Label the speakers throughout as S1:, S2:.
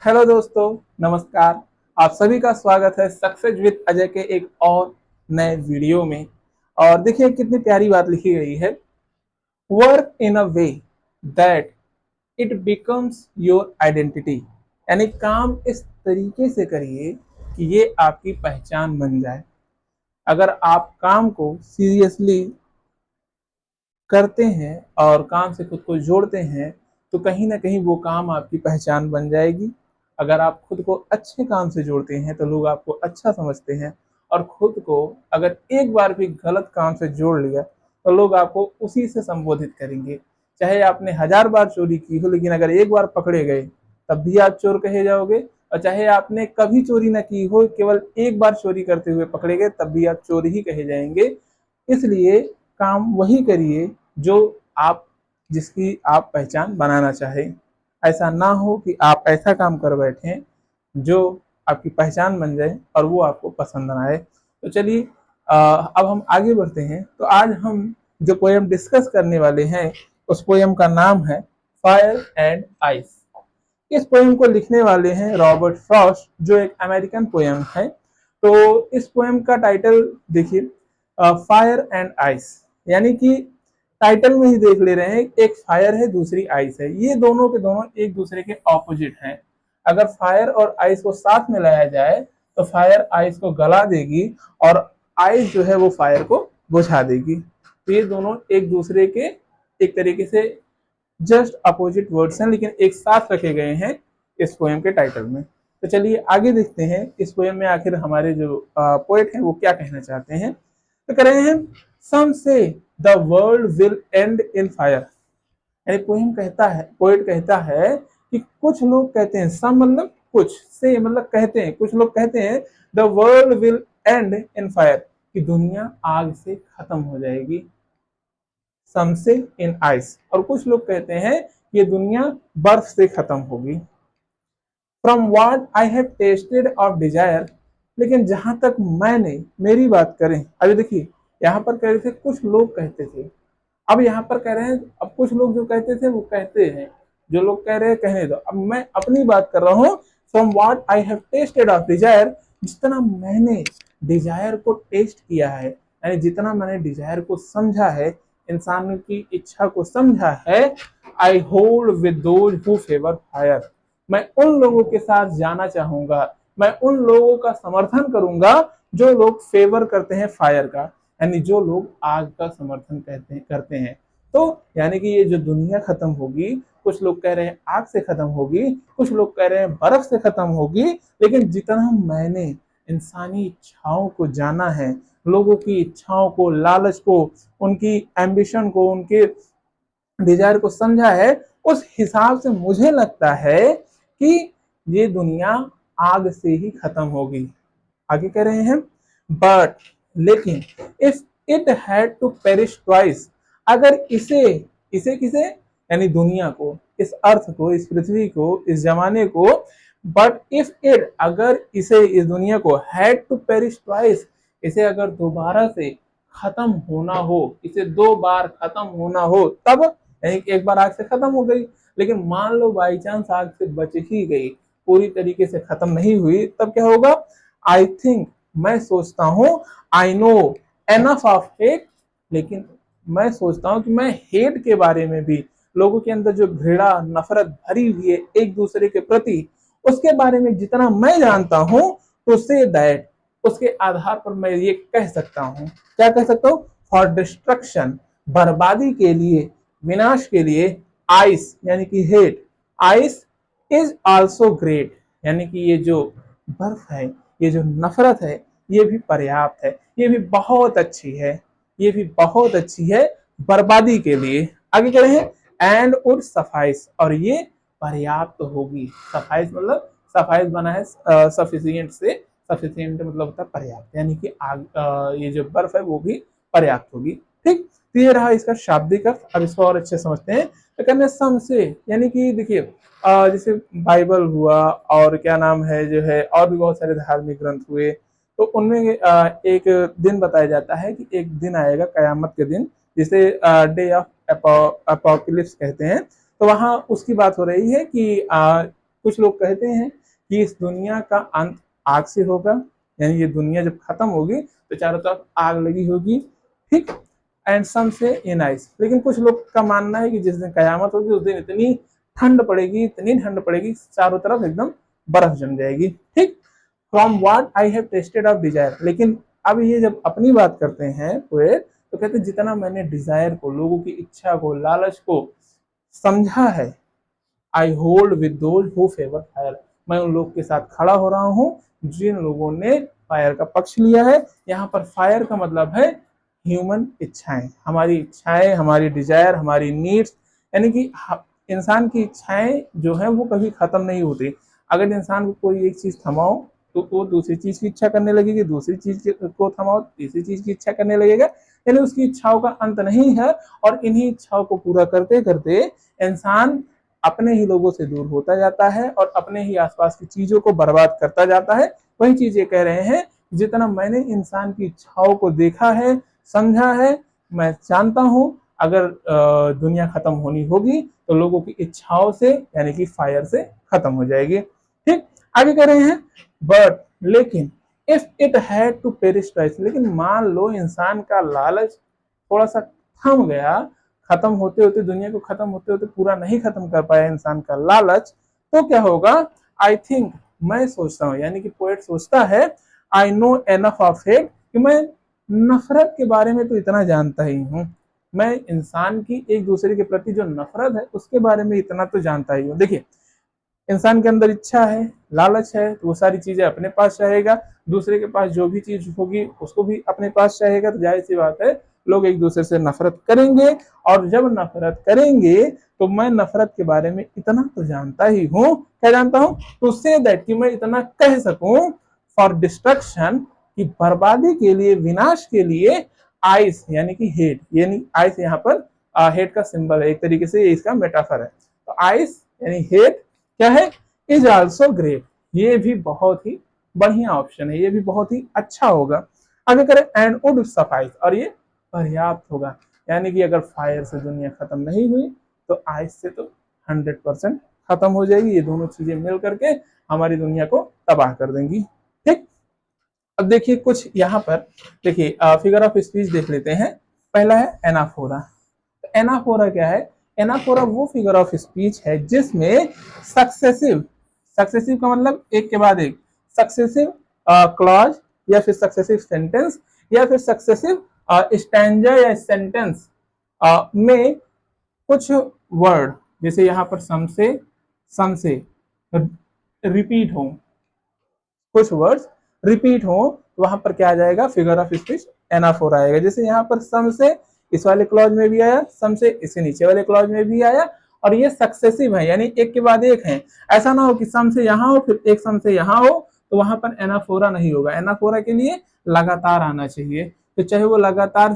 S1: Hello दोस्तों, नमस्कार। आप सभी का स्वागत है सक्सेस विद अजय के एक और नए वीडियो में। और देखिए कितनी प्यारी बात लिखी गई है। Work in a way that it becomes your identity. यानी काम इस तरीके से करिए कि ये आपकी पहचान बन जाए। अगर आप काम को सीरियसली करते हैं और काम से खुद को जोड़ते हैं तो कहीं ना कहीं वो काम आपकी पहचान बन जाएगी। अगर आप खुद को अच्छे काम से जोड़ते हैं तो लोग आपको अच्छा समझते हैं, और खुद को अगर एक बार भी गलत काम से जोड़ लिया तो लोग आपको उसी से संबोधित करेंगे। चाहे आपने 1000 बार चोरी की हो, लेकिन अगर एक बार पकड़े गए तब भी आप चोर कहे जाओगे। और चाहे आपने कभी चोरी ना की हो, केवल एक बार चोरी करते हुए पकड़े गए तब भी आप चोर ही कहे जाएंगे। इसलिए काम वही करिए जो आप जिसकी आप पहचान बनाना चाहें। ऐसा ना हो कि आप ऐसा काम कर बैठें जो आपकी पहचान बन जाए और वो आपको पसंद ना आए। तो चलिए अब हम आगे बढ़ते हैं। तो आज हम जो पोएम डिस्कस करने वाले हैं उस पोएम का नाम है फायर एंड आइस। इस पोएम को लिखने वाले हैं रॉबर्ट फ्रॉस्ट, जो एक अमेरिकन पोएम है। तो इस पोएम का टाइटल देखिए, फायर एंड आइस। यानी कि टाइटल में ही देख ले रहे हैं, एक फायर है दूसरी आइस है। ये दोनों के दोनों एक दूसरे के ऑपोजिट हैं। अगर फायर और आइस को साथ में लाया जाए तो फायर आइस को गला देगी और आइस जो है वो फायर को बुझा देगी। तो ये दोनों एक दूसरे के एक तरीके से जस्ट अपोजिट वर्ड्स हैं, लेकिन एक साथ रखे गए हैं इस पोएम के टाइटल में। तो चलिए आगे देखते हैं इस पोएम में आखिर हमारे जो पोएट हैं वो क्या कहना चाहते हैं। तो कह रहे हैं, सम से the world will and in fire. यानी पोएट कहता है कि कुछ लोग कहते हैं, सम मतलब कुछ, से मतलब कहते हैं, कुछ लोग कहते हैं the world will and in fire, कि दुनिया आग से खत्म हो जाएगी। सम से इन आइस, और कुछ लोग कहते हैं ये दुनिया बर्फ से खत्म होगी। From what I have tested of desire. लेकिन जहां तक मैंने, मेरी बात करें, अभी देखिए यहाँ पर कह रहे थे कुछ लोग कहते थे, अब यहाँ पर कह रहे हैं अब कुछ लोग जो कहते थे वो कहते हैं, जो लोग कह रहे हैं कहने दो। अब मैं अपनी बात कर रहा हूँ। From what I have tested of desire, जितना मैंने डिजायर को टेस्ट किया है, यानी जितना मैंने डिजायर को समझा है, इंसान की इच्छा को समझा है, I hold with those who favour fire. मैं उन लोगों के साथ जाना चाहूंगा, मैं उन लोगों का समर्थन करूंगा जो लोग फेवर करते हैं फायर का, यानी जो लोग आग का समर्थन करते हैं। तो यानी कि ये जो दुनिया खत्म होगी, कुछ लोग कह रहे हैं आग से खत्म होगी, कुछ लोग कह रहे हैं बर्फ से खत्म होगी, लेकिन जितना मैंने इंसानी इच्छाओं को जाना है, लोगों की इच्छाओं को, लालच को, उनकी एम्बिशन को, उनके डिजायर को समझा है, उस हिसाब से मुझे लगता है कि ये दुनिया आग से ही खत्म होगी। आगे कह रहे हैं, बट लेकिन if it had to perish twice, अगर इसे, इसे किसे, यानी दुनिया को, इस अर्थ को, इस पृथ्वी को, इस जमाने को, बट इफ इट, अगर इसे, इस दुनिया को, हैड टू पेरिश ट्वाइस, इसे अगर दोबारा से खत्म होना हो, इसे 2 बार खत्म होना हो, तब, यानी एक बार आग से खत्म हो गई, लेकिन मान लो बाई चांस आग से बच ही गई, पूरी तरीके से खत्म नहीं हुई, तब क्या होगा। आई थिंक, मैं सोचता हूं, आई नो एनफ ऑफ हेट, लेकिन मैं सोचता हूं कि मैं हेट के बारे में भी, लोगों के अंदर जो घृणा नफरत भरी हुई है एक दूसरे के प्रति, उसके बारे में जितना मैं जानता हूं, तो से दैट, उसके आधार पर मैं ये कह सकता हूं, क्या कह सकता हूं, फॉर डिस्ट्रक्शन, बर्बादी के लिए, विनाश के लिए, आइस यानी कि hate, ice is also great, यानी कि ये जो बर्फ है, ये जो नफरत है, ये भी पर्याप्त है, ये भी बहुत अच्छी है, ये भी बहुत अच्छी है बर्बादी के लिए। आगे कह रहे हैं, एंड वुड सफाइस, और ये पर्याप्त होगी। सफाइस मतलब, सफाइस बना है सफिशियंट से, सफिशियंट मतलब होता है पर्याप्त, यानी कि ये जो बर्फ है वो भी पर्याप्त होगी। ठीक, तो ये रहा इसका शाब्दिक अर्थ। अब इसको और अच्छे समझते हैं। तो कहने सम से, यानी कि देखिए जैसे बाइबल हुआ, और क्या नाम है जो है, और भी बहुत सारे धार्मिक ग्रंथ हुए, तो उनमें एक दिन बताया जाता है कि एक दिन आएगा कयामत के दिन, जिसे डे ऑफ अपोकलिप्स कहते हैं। तो वहां उसकी बात हो रही है कि कुछ लोग कहते हैं कि इस दुनिया का अंत आग से होगा, यानी ये दुनिया जब खत्म होगी तो चारों तरफ आग लगी होगी, ठीक। एंड सम से इन आइस, लेकिन कुछ लोग का मानना है कि जिस दिन कयामत होगी उस दिन इतनी ठंड पड़ेगी, इतनी ठंड पड़ेगी, चारों तरफ एकदम बर्फ जम जाएगी, ठीक। From what I have tested of desire, लेकिन अब ये जब अपनी बात करते हैं पोएट, तो कहते हैं जितना मैंने डिजायर को, लोगों की इच्छा को, लालच को समझा है, I hold with those who favour fire, मैं उन लोग के साथ खड़ा हो रहा हूँ जिन लोगों ने फायर का पक्ष लिया है। यहाँ पर फायर का मतलब है ह्यूमन इच्छाएं, हमारी इच्छाएं, हमारी डिजायर, हमारी नीड्स, यानी कि इंसान की इच्छाएं जो है वो कभी खत्म नहीं होती। अगर इंसान को कोई एक चीज थमाओ तो वो दूसरी चीज की इच्छा करने लगेगी, दूसरी चीज को थमाओ तीसरी चीज की इच्छा करने लगेगा, यानी उसकी इच्छाओं का अंत नहीं है। और इन्हीं इच्छाओं को पूरा करते करते इंसान अपने ही लोगों से दूर होता जाता है और अपने ही आसपास की चीजों को बर्बाद करता जाता है। वही चीज ये कह रहे हैं, जितना मैंने इंसान की इच्छाओं को देखा है, समझा है, मैं जानता हूं अगर दुनिया खत्म होनी होगी तो लोगों की इच्छाओं से, यानी कि फायर से खत्म हो जाएगी, ठीक। आगे कह रहे हैं, बट लेकिन if it had to perish twice, लेकिन मान लो इंसान का लालच थोड़ा सा थम गया, खत्म होते होते, दुनिया को खत्म होते होते पूरा नहीं खत्म कर पाया इंसान का लालच, तो क्या होगा। आई थिंक, मैं सोचता हूँ, यानी कि पोएट सोचता है, आई नो एनफ ऑफ इट, कि मैं नफरत के बारे में तो इतना जानता ही हूँ, मैं इंसान की एक दूसरे के प्रति जो नफरत है उसके बारे में इतना तो जानता ही हूँ। देखिए, इंसान के अंदर इच्छा है, लालच है, तो वो सारी चीजें अपने पास चाहेगा, दूसरे के पास जो भी चीज होगी उसको भी अपने पास चाहेगा, तो जाहिर सी बात है लोग एक दूसरे से नफरत करेंगे। और जब नफरत करेंगे तो मैं नफरत के बारे में इतना तो जानता ही हूँ, क्या जानता हूँ, टू से दैट, कि मैं इतना कह सकूं, फॉर डिस्ट्रक्शन, कि बर्बादी के लिए, विनाश के लिए, आइस यानी कि हेट, यानी आइस यहाँ पर हेट का सिंबल है, एक तरीके से इसका मेटाफर है। तो आइस यानी हेट क्या है, इज ऑल्सो ग्रेट, ये भी बहुत ही बढ़िया ऑप्शन है, ये भी बहुत ही अच्छा होगा। आगे करें, एंड वुड सफाइस, और ये पर्याप्त होगा, यानी कि अगर फायर से दुनिया खत्म नहीं हुई तो आइस से तो 100% खत्म हो जाएगी, ये दोनों चीजें मिल करके हमारी दुनिया को तबाह कर देंगी, ठीक। अब देखिए कुछ यहाँ पर, देखिए फिगर ऑफ स्पीच देख लेते हैं। पहला है एनाफोरा। एनाफोरा क्या है, एनाफोरा वो फिगर ऑफ स्पीच है जिसमें सक्सेसिव, सक्सेसिव का मतलब एक के बाद एक, सक्सेसिव क्लॉज या फिर सक्सेसिव सेंटेंस या फिर सक्सेसिव स्टैंजा या सेंटेंस में कुछ वर्ड, जैसे यहाँ पर सम से रिपीट हो, कुछ वर्ड्स रिपीट हो, वहां पर क्या आ जाएगा, फिगर ऑफ स्पीच एनाफोर आएगा। जैसे यहाँ पर सम से इस वाले क्लॉज में भी आया, सम से इसके नीचे वाले क्लॉज में भी आया, और ये सक्सेसिव है, यानी एक के बाद एक है। ऐसा ना हो कि सम से यहाँ हो फिर एक सम से यहाँ हो, तो वहां पर एनाफोरा नहीं होगा। एनाफोरा के लिए लगातार आना चाहिए, तो चाहे वो लगातार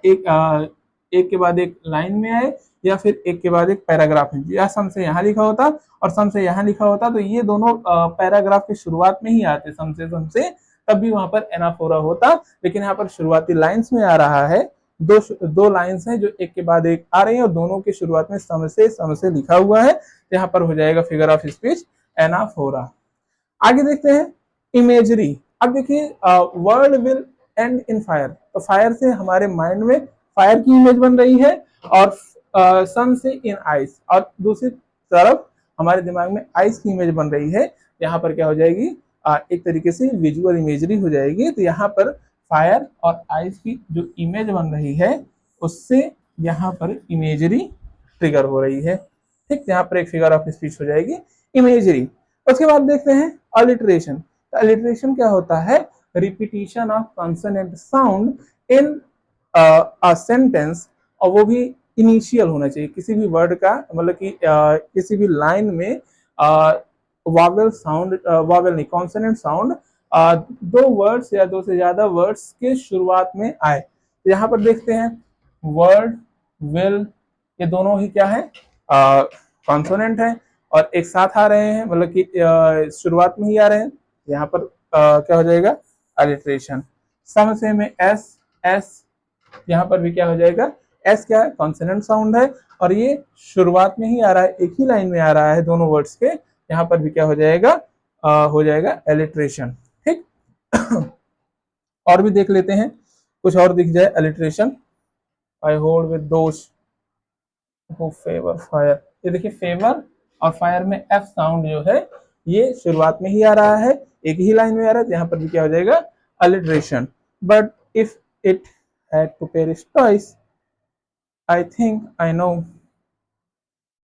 S1: एक के बाद एक लाइन में आए या फिर एक के बाद एक पैराग्राफ में, या सम से यहाँ लिखा होता और सम से यहाँ लिखा होता, तो ये दोनों पैराग्राफ की शुरुआत में ही आते, सम से, तब भी वहां पर एनाफोरा होता। लेकिन यहाँ पर शुरुआती लाइंस में आ रहा है, दो लाइंस हैं जो एक के बाद एक आ रही हैं और दोनों की शुरुआत में सम से लिखा हुआ है, तो यहाँ पर हो जाएगा फिगर ऑफ स्पीच एनाफोरा। आगे देखते हैं इमेजरी। अब देखिए, world will and in fire, तो फायर से हमारे माइंड में फायर की इमेज बन रही है, और सन से इन आइस, और दूसरी तरफ हमारे दिमाग में आइस की इमेज बन रही है। यहाँ पर क्या हो जाएगी, एक तरीके से विजुअल इमेजरी हो जाएगी। तो यहाँ पर फायर और आइस की जो इमेज बन रही है उससे यहाँ पर इमेजरी ट्रिगर हो रही है, ठीक। यहाँ पर एक फिगर ऑफ स्पीच हो जाएगी इमेजरी। उसके बाद देखते हैं अलिटरेशन। अलिटरेशन क्या होता है, repetition of consonant sound in a sentence, और वो भी इनिशियल होना चाहिए किसी भी वर्ड का, मतलब कि किसी भी लाइन में वावेल साउंड, वावेल नहीं, कॉन्सोनेंट साउंड दो वर्ड्स या दो से ज्यादा वर्ड्स के शुरुआत में आए। तो यहाँ पर देखते हैं वर्ड, विल, ये दोनों ही क्या है, कॉन्सोनेंट है और एक साथ आ रहे हैं, मतलब कि शुरुआत में ही आ रहे हैं। यहाँ पर क्या हो जाएगा, अलिटरेशन। सम से में एस, यहाँ पर भी क्या हो जाएगा, एस क्या है, कॉन्सोनेंट साउंड है और ये शुरुआत में ही आ रहा है, एक ही लाइन में आ रहा है दोनों वर्ड्स के, यहाँ पर भी क्या हो जाएगा, हो जाएगा एलिट्रेशन। ठीक और भी देख लेते हैं, कुछ और दिख जाए alliteration. I hold with those who favour fire. ये देखिए फेवर और फायर में एफ साउंड जो है ये शुरुआत में ही आ रहा है, एक ही लाइन में आ रहा है, तो यहाँ पर भी क्या हो जाएगा alliteration. But if it had to perish twice, I think I know.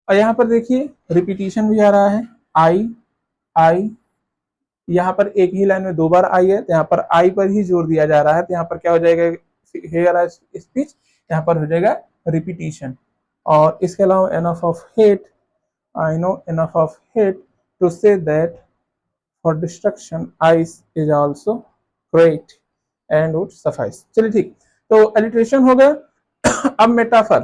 S1: और यहाँ पर देखिए रिपीटिशन भी आ रहा है, आई, यहाँ पर एक ही लाइन में दो बार आई है, तो यहाँ पर आई पर ही जोर दिया जा रहा है, तो यहाँ पर क्या हो जाएगा, हेयर स्पीच, यहाँ पर हो जाएगा रिपीटिशन। और इसके अलावा enough of hate, I know enough of hate to say that for destruction ice is also great and would suffice. चलिए ठीक, तो एलिट्रेशन हो गया। अब मेटाफर।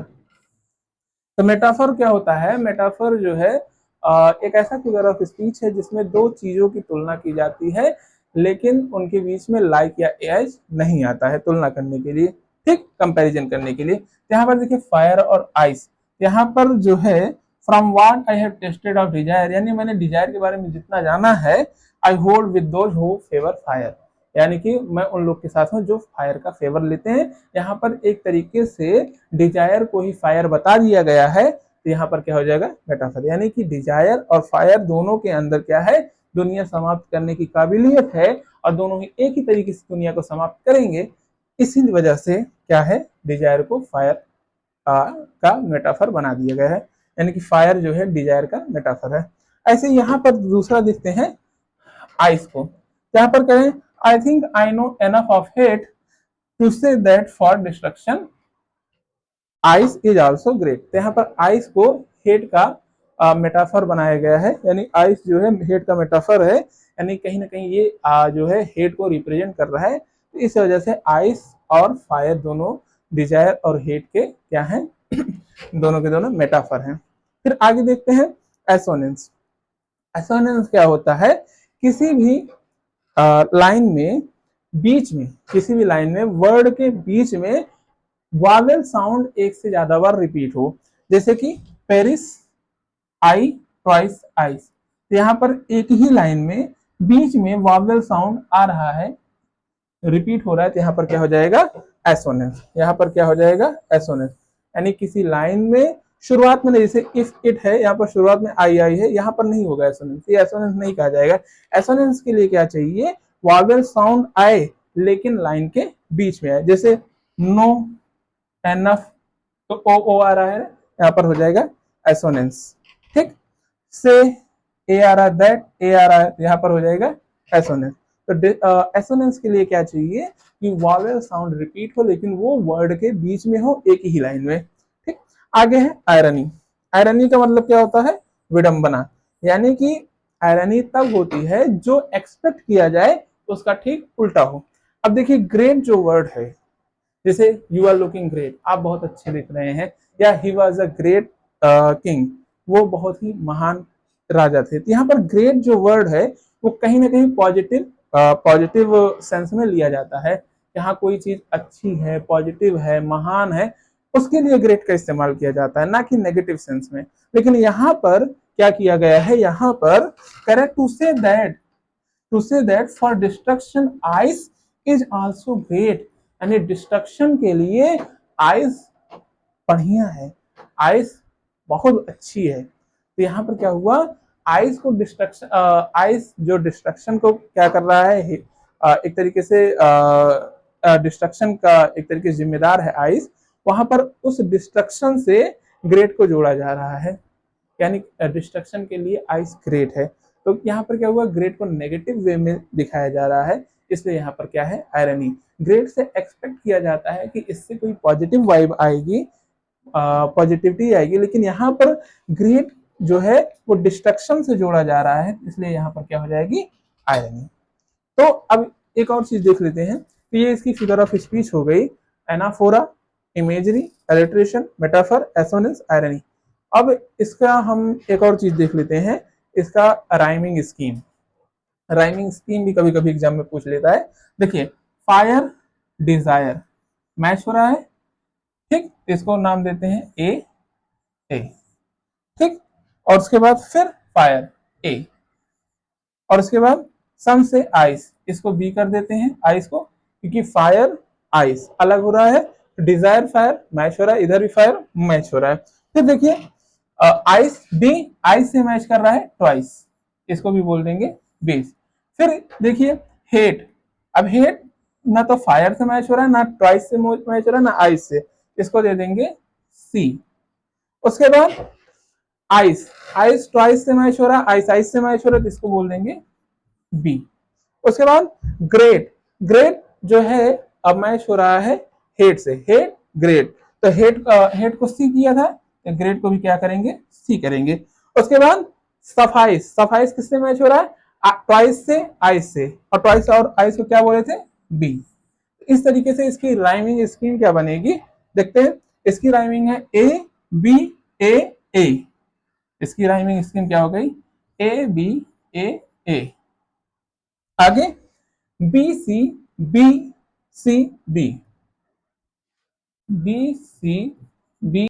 S1: तो मेटाफर क्या होता है, मेटाफर जो है एक ऐसा फिगर ऑफ स्पीच है जिसमें दो चीजों की तुलना की जाती है, लेकिन उनके बीच में लाइक या एज नहीं आता है तुलना करने के लिए, ठीक, कंपैरिजन करने के लिए। यहाँ पर देखिए फायर और आइस, यहाँ पर जो है from what I have tested of desire, यानी मैंने डिजायर के बारे में जितना जाना है, I hold with those who favour fire, यानी कि मैं उन लोग के साथ हूँ जो फायर का फेवर लेते हैं। यहाँ पर एक तरीके से डिजायर को ही फायर बता दिया गया है, तो यहाँ पर क्या हो जाएगा मेटाफर, यानी कि डिजायर और फायर दोनों के अंदर क्या है, दुनिया समाप्त करने की काबिलियत है, और दोनों ही एक ही तरीके से दुनिया को समाप्त करेंगे। इसी वजह से क्या है, डिजायर को फायर का मेटाफर बना दिया गया है, यानी कि फायर जो है डिजायर का मेटाफर है। ऐसे यहाँ पर दूसरा देखते हैं आइस को, यहाँ पर कहें I think I know enough of hate to say that for destruction ice is also great. तो यहाँ पर आइस को हेट का मेटाफर बनाया गया है, यानी आइस जो है हेट का मेटाफर है, यानी कहीं ना कहीं ये जो है हेट को रिप्रेजेंट कर रहा है। तो इस वजह से आइस और फायर दोनों डिजायर और हेट के क्या हैं दोनों के दोनों मेटाफर हैं। फिर आगे देखते हैं एसोनेंस। एसोनेंस क्या होता है, किसी भी लाइन में बीच में, किसी भी लाइन में वर्ड के बीच में वावेल साउंड एक से ज्यादा बार रिपीट हो, जैसे कि पेरिस आई ट्वाइस आइस। तो यहाँ पर एक ही लाइन में बीच में वावेल साउंड आ रहा है, रिपीट हो रहा है, तो यहाँ पर क्या हो जाएगा एसोनेंस। यहाँ पर क्या हो जाएगा एसोनेंस, यानी किसी लाइन में शुरुआत में, जैसे इफ इट है, यहाँ पर शुरुआत में आई है, यहाँ पर नहीं होगा एसोनेंस, ये एसोनेंस नहीं कहा जाएगा। एसोनेंस के लिए क्या चाहिए, वावेल साउंड आए लेकिन लाइन के बीच में आए, जैसे नो एनफ, तो ओ आ रहा है, यहाँ पर हो जाएगा एसोनेंस। ठीक, से ए आ रहा है, दैट ए आ रहा है, यहाँ पर हो जाएगा एसोनेंस। तो एसोनेंस के लिए क्या चाहिए कि वावेल साउंड रिपीट हो लेकिन वो वर्ड के बीच में हो, एक ही लाइन में। ठीक, आगे है आयरनी। आयरनी का मतलब क्या होता है, विडंबना, यानी कि आयरनी तब होती है जो एक्सपेक्ट किया जाए उसका ठीक उल्टा हो। अब देखिए ग्रेट जो वर्ड है, जैसे यू आर लुकिंग ग्रेट, आप बहुत अच्छे दिख रहे हैं, या he was a great king, वो बहुत ही महान राजा थे। तो यहाँ पर ग्रेट जो वर्ड है वो कहीं ना कहीं पॉजिटिव सेंस में लिया जाता है, यहाँ कोई चीज अच्छी है, पॉजिटिव है, महान है, उसके लिए ग्रेट का इस्तेमाल किया जाता है, ना कि नेगेटिव सेंस में। लेकिन यहाँ पर क्या किया गया है, यहाँ पर correct to say that for destruction ice is also great, यानी डिस्ट्रक्शन के लिए आइस बढ़िया है, आइस बहुत अच्छी है। तो यहाँ पर क्या हुआ, आइस को डिस्ट्रक्शन, आइस जो डिस्ट्रक्शन को क्या कर रहा है, एक तरीके से डिस्ट्रक्शन का एक तरीके से जिम्मेदार है आइस, वहां पर उस डिस्ट्रक्शन से ग्रेट को जोड़ा जा रहा है, यानी डिस्ट्रक्शन के लिए आइस ग्रेट है। तो यहाँ पर क्या हुआ, ग्रेट को नेगेटिव वे में दिखाया जा रहा है, इसलिए यहाँ पर क्या है आयरनी। ग्रेट से एक्सपेक्ट किया जाता है कि इससे कोई पॉजिटिव वाइब आएगी, पॉजिटिविटी आएगी, लेकिन यहाँ पर ग्रेट जो है वो डिस्ट्रक्शन से जोड़ा जा रहा है, इसलिए यहाँ पर क्या हो जाएगी आयरनी। तो अब एक और चीज देख लेते हैं, तो ये इसकी फिगर ऑफ स्पीच हो गई, anaphora, imagery, alliteration, metaphor, assonance, irony. अब इसका हम एक और चीज देख लेते हैं, इसका राइमिंग स्कीम। राइमिंग स्कीम भी कभी कभी एग्जाम में पूछ लेता है। देखिए फायर डिजायर मैच हो रहा है, ठीक, इसको नाम देते हैं ए ए, ठीक, और उसके बाद फिर फायर, ए। और उसके बाद सन से आइस, इसको बी कर देते हैं आइस को, क्योंकि फायर आइस अलग हो रहा है, डिजायर फायर मैच हो रहा है, इधर भी फायर मैच हो रहा है। फिर देखिए आइस बी आइस से मैच कर रहा है ट्वाइस, इसको भी बोल देंगे बेस। फिर देखिए हेट, अब हेट ना तो फायर से मैच हो रहा है, ना ट्वाइस से मैच हो रहा है, ना आइस से, इसको दे देंगे सी। उसके बाद आइस, आइस ट्वाइस से मैच हो रहा है, आइस आइस से मैच हो रहा है, तो इसको बोल देंगे बी। उसके बाद ग्रेट, ग्रेट जो है अब मैच हो रहा है हेड से, हेड ग्रेट, तो हेड हेड को सी किया था, तो ग्रेट को भी क्या करेंगे सी करेंगे। उसके बाद सफाइस, सफाइस किससे मैच हो रहा है, ट्वाइस से आइस से, और ट्वाइस और आइस को क्या बोले थे बी। इस तरीके से इसकी राइमिंग स्कीम क्या बनेगी, देखते हैं। इसकी राइमिंग है ए बी ए ए, इसकी राइमिंग स्कीम क्या हो गई ए बी ए ए। आगे B C B C B, B C B